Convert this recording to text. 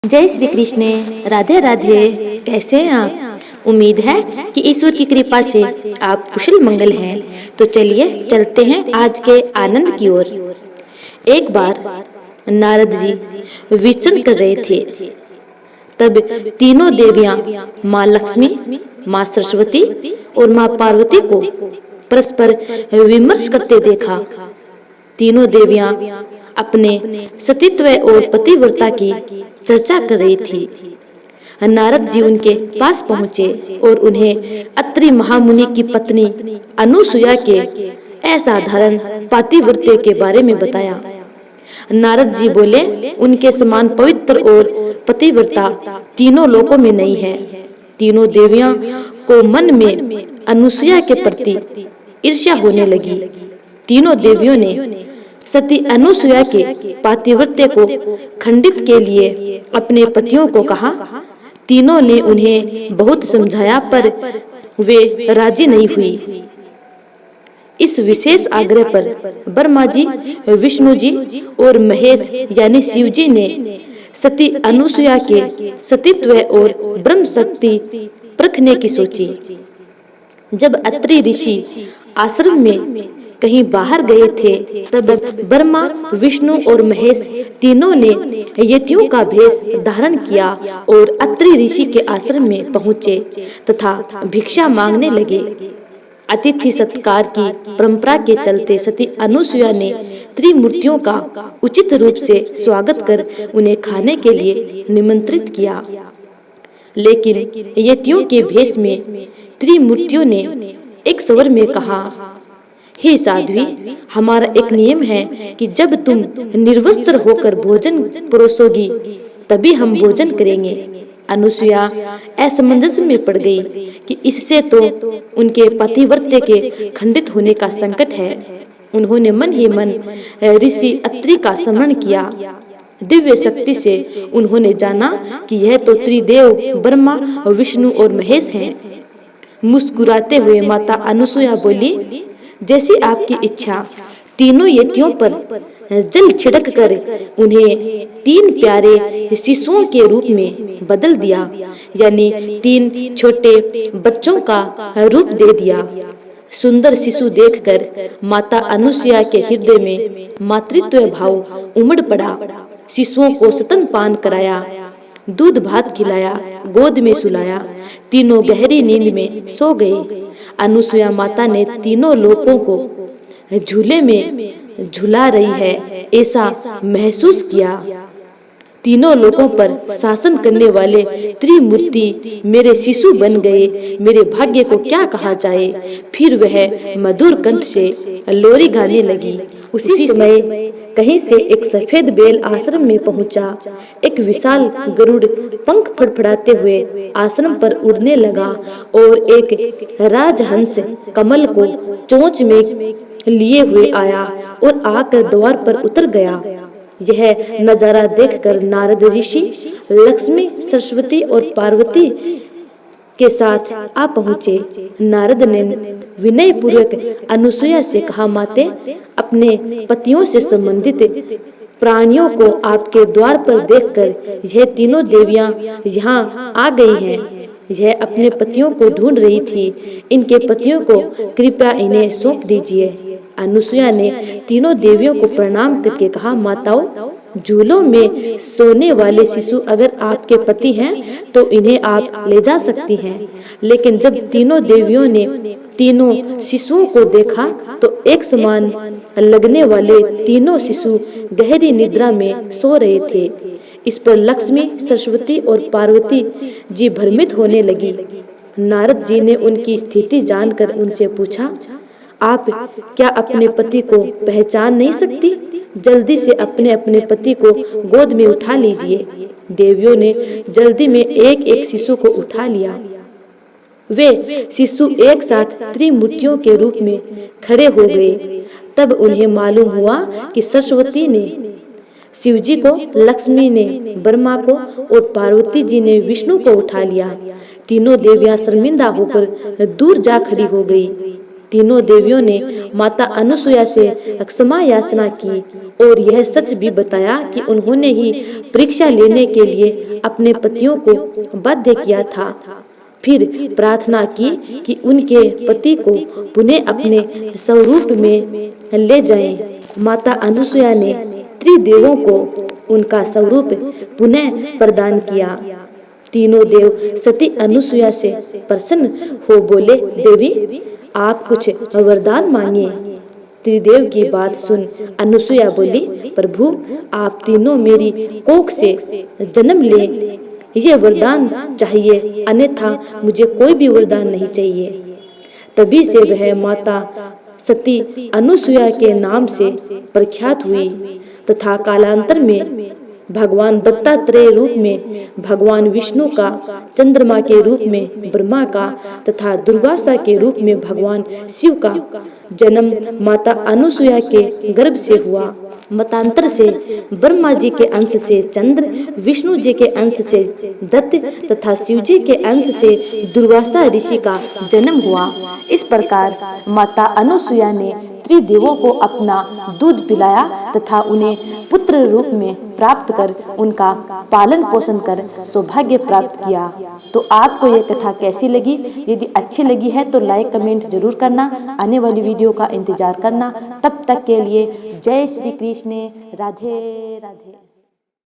जय श्री कृष्ण। राधे राधे। कैसे हैं आप? उम्मीद है कि ईश्वर की कृपा से आप कुशल मंगल हैं। तो चलिए चलते हैं आज के आनंद की ओर। एक बार नारद जी विचरण कर रहे थे, तब तीनों देवियां माँ लक्ष्मी, माँ सरस्वती और माँ पार्वती को परस्पर विमर्श करते देखा। तीनों देवियां अपने सतीत्व और पतिव्रता की चर्चा कर रही थी। नारद जी उनके पास पहुंचे और उन्हें अत्रि महामुनि की पत्नी अनुसुया के असाधारण पातिव्रत्य के बारे में बताया। नारद जी बोले, उनके समान पवित्र और पतिव्रता तीनों लोकों में नहीं है। तीनों देवियां को मन में अनुसुया के प्रति ईर्ष्या होने लगी। तीनों देवियों ने सती अनुसुया के पातिव्रत्य को खंडित के लिए अपने पतियों को कहा। तीनों ने उन्हें बहुत समझाया, पर वे राजी नहीं हुई। इस विशेष आग्रह पर ब्रह्मा जी, विष्णु जी और महेश यानी शिव जी ने सती अनुसुया के सतीत्व और ब्रह्म शक्ति परखने की सोची। जब अत्रि ऋषि आश्रम में कहीं बाहर गए थे, तब ब्रह्मा, विष्णु और महेश तीनों ने यतियों का भेष धारण किया और अत्रि ऋषि के आश्रम में पहुंचे तथा भिक्षा मांगने लगे। अतिथि सत्कार की परंपरा के चलते सती अनुसुया ने त्रिमूर्तियों का उचित रूप से स्वागत कर उन्हें खाने के लिए निमंत्रित किया। लेकिन यतियों के भेष में त्रिमूर्तियों ने एक स्वर में कहा, हे साध्वी, हमारा एक नियम है कि जब तुम निर्वस्त्र होकर भोजन परोसोगी तभी हम भोजन करेंगे। अनुसुया असमंजस में पड़ गई कि इससे तो उनके पतिव्रत्य के खंडित होने का संकट है। उन्होंने मन ही मन ऋषि अत्रि का स्मरण किया। दिव्य शक्ति से उन्होंने जाना कि यह तो त्रिदेव ब्रह्मा, विष्णु और महेश हैं। मुस्कुराते हुए माता अनुसुया बोली, जैसी आपकी इच्छा। तीनों यतियों पर जल छिड़क कर उन्हें तीन प्यारे शिशुओं के रूप में बदल दिया, यानी तीन छोटे बच्चों का रूप दे दिया। सुंदर शिशु देखकर माता अनुसुया के हृदय में मातृत्व भाव उमड़ पड़ा। शिशुओं को स्तनपान कराया, दूध भात खिलाया, गोद में सुलाया। तीनों गहरी नींद में सो गए। अनुसुया माता ने तीनों लोगों को झूले में झुला रही है ऐसा महसूस किया। तीनों लोगों पर शासन करने वाले त्रिमूर्ति मेरे शिशु बन गए, मेरे भाग्य को क्या कहा जाए। फिर वह मधुर कंठ से लोरी गाने लगी। उसी समय कहीं से एक सफेद बेल आश्रम में पहुंचा। एक विशाल गरुड़ पंख फड़फड़ाते हुए आश्रम पर उड़ने लगा और एक राजहंस कमल को चोंच में लिए हुए आया और आकर द्वार पर उतर गया। यह नजारा देखकर नारद ऋषि लक्ष्मी, सरस्वती और पार्वती के साथ आ पहुँचे। नारद ने विनय पूर्वक अनुसुया से कहा, माते, अपने पतियों से संबंधित प्राणियों को आपके द्वार पर देखकर यह तीनों देवियां यहाँ आ गई हैं। यह अपने पतियों को ढूंढ रही थी। इनके पतियों को कृपया इन्हें सौंप दीजिए। अनुसुया ने तीनों देवियों को प्रणाम करके कहा, माताओं, झूलों में सोने वाले शिशु अगर आपके पति हैं तो इन्हें आप ले जा सकती हैं। लेकिन जब तीनों देवियों ने तीनों शिशुओं को देखा तो एक समान लगने वाले तीनों शिशु गहरी निद्रा में सो रहे थे। इस पर लक्ष्मी, सरस्वती और पार्वती जी भ्रमित होने लगी। नारद जी ने उनकी स्थिति जानकर उनसे पूछा, आप क्या अपने पति को पहचान नहीं सकती? जल्दी से अपने अपने पति को गोद में उठा लीजिए। देवियों ने जल्दी में एक एक शिशु को उठा लिया। वे शिशु एक साथ त्रिमूर्तियों के रूप में खड़े हो गए। तब उन्हें मालूम हुआ कि सरस्वती ने शिवजी को, लक्ष्मी ने ब्रह्मा को और पार्वती जी ने विष्णु को उठा लिया। तीनों देवियां शर्मिंदा होकर दूर जा खड़ी हो गई। तीनों देवियों ने माता अनुसुया से क्षमा याचना की और यह सच भी बताया कि उन्होंने ही परीक्षा लेने के लिए अपने पतियों को बाध्य किया था। फिर प्रार्थना की कि उनके पति को पुनः अपने स्वरूप में ले जाएं। माता अनुसुया ने त्रिदेवों को उनका स्वरूप पुनः प्रदान किया। तीनों देव सती अनुसुया से प्रसन्न हो बोले, देवी आप कुछ वरदान मांगिए। त्रिदेव की बात सुन अनुसुया बोली, प्रभु आप तीनों मेरी कोख से जन्म ले, ये वरदान चाहिए, अन्यथा मुझे कोई भी वरदान नहीं चाहिए। तभी से वह माता सती अनुसुया के नाम से प्रख्यात हुई तथा कालांतर में भगवान दत्तात्रेय रूप में, भगवान विष्णु का चंद्रमा के रूप में ब्रह्मा का तथा दुर्वासा के रूप में भगवान शिव का जन्म माता अनुसुया के गर्भ से हुआ। मतांतर से ब्रह्मा जी के अंश से चंद्र, विष्णु जी के अंश से दत्त तथा शिव जी के अंश से दुर्वासा ऋषि का जन्म हुआ। इस प्रकार माता अनुसुया ने त्रिदेवों को अपना दूध पिलाया तथा उन्हें पुत्र रूप में प्राप्त कर उनका पालन पोषण कर सौभाग्य प्राप्त किया। तो आपको यह कथा कैसी लगी? यदि अच्छी लगी है तो लाइक कमेंट जरूर करना। आने वाली वीडियो का इंतजार करना। तब तक के लिए जय श्री कृष्ण, राधे राधे।